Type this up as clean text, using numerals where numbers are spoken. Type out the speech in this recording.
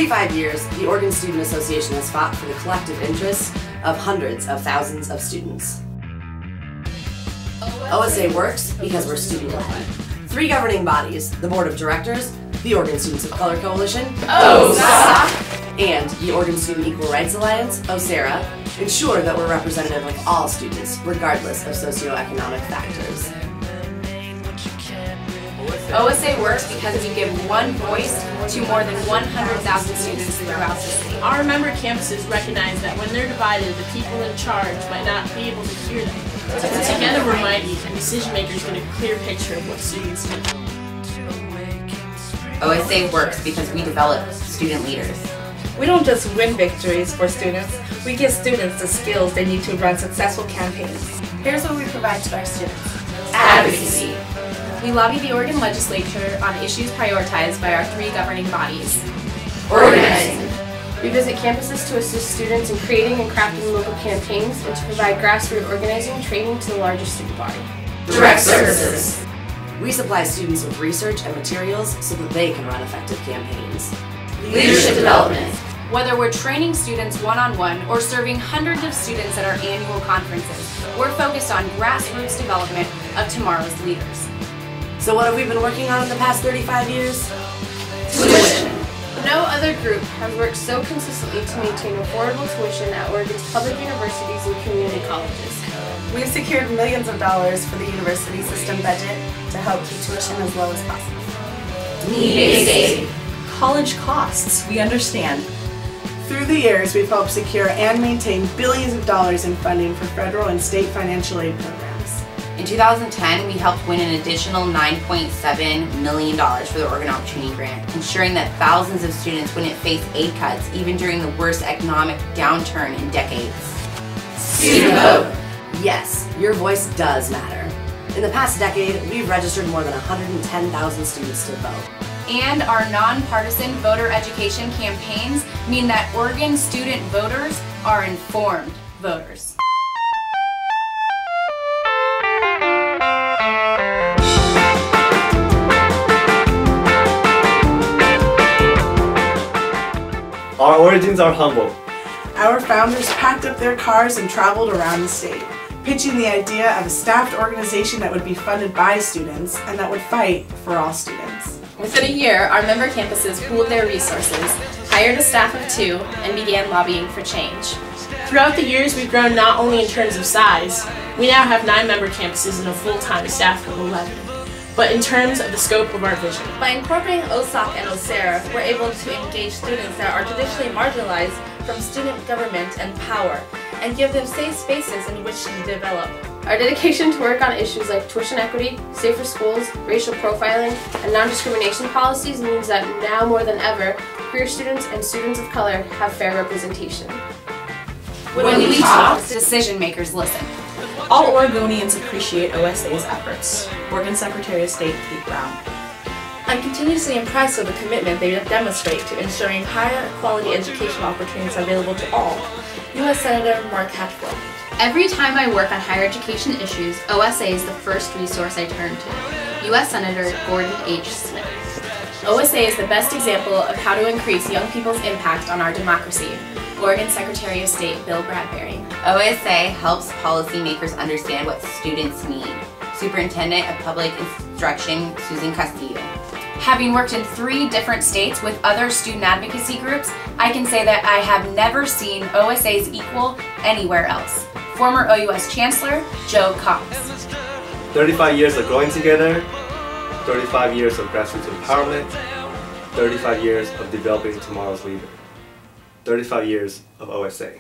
35 years, the Oregon Student Association has fought for the collective interests of hundreds of thousands of students. OSA works because we're student-led. 3 governing bodies, the Board of Directors, the Oregon Students of Color Coalition, OSA, and the Oregon Student Equal Rights Alliance, OSERA, ensure that we're representative of all students, regardless of socioeconomic factors. OSA works because we give one voice to more than 100,000 students throughout the state. Our member campuses recognize that when they're divided, the people in charge might not be able to hear them. But together we're mighty, and decision makers get a clear picture of what students need. OSA works because we develop student leaders. We don't just win victories for students, we give students the skills they need to run successful campaigns. Here's what we provide to our students. Advocacy. We lobby the Oregon legislature on issues prioritized by our 3 governing bodies. Organizing. We visit campuses to assist students in creating and crafting local campaigns and to provide grassroots organizing training to the largest student body. Direct services. We supply students with research and materials so that they can run effective campaigns. Leadership development. Whether we're training students one-on-one or serving hundreds of students at our annual conferences, we're focused on grassroots development of tomorrow's leaders. So what have we been working on in the past 35 years? Tuition. No other group has worked so consistently to maintain affordable tuition at Oregon's public universities and community colleges. We've secured millions of dollars for the university system budget to help keep tuition as low as possible. Need-based aid. College costs, we understand. Through the years, we've helped secure and maintain billions of dollars in funding for federal and state financial aid programs. In 2010, we helped win an additional $9.7 million for the Oregon Opportunity Grant, ensuring that thousands of students wouldn't face aid cuts even during the worst economic downturn in decades. Student vote. Yes, your voice does matter. In the past decade, we've registered more than 110,000 students to vote. And our nonpartisan voter education campaigns mean that Oregon student voters are informed voters. Our origins are humble. Our founders packed up their cars and traveled around the state, pitching the idea of a staffed organization that would be funded by students and that would fight for all students. Within a year, our member campuses pooled their resources, hired a staff of 2, and began lobbying for change. Throughout the years, we've grown not only in terms of size, we now have 9 member campuses and a full-time staff of 11, but in terms of the scope of our vision. By incorporating OSAC and OSERA, we're able to engage students that are traditionally marginalized from student government and power, and give them safe spaces in which to develop. Our dedication to work on issues like tuition equity, safer schools, racial profiling, and non-discrimination policies means that now more than ever, queer students and students of color have fair representation. When we talk, decision makers listen. All Oregonians appreciate OSA's efforts. Oregon Secretary of State Pete Brown. I'm continuously impressed with the commitment they demonstrate to ensuring higher quality educational opportunities available to all. U.S. Senator Mark Hatfield. Every time I work on higher education issues, OSA is the first resource I turn to. U.S. Senator Gordon H. Smith. OSA is the best example of how to increase young people's impact on our democracy. Oregon Secretary of State Bill Bradbury. OSA helps policymakers understand what students need. Superintendent of Public Instruction Susan Castillo. Having worked in 3 different states with other student advocacy groups, I can say that I have never seen OSA's equal anywhere else. Former OUS Chancellor Joe Cox. 35 years of growing together, 35 years of grassroots empowerment, 35 years of developing tomorrow's leader, 35 years of OSA.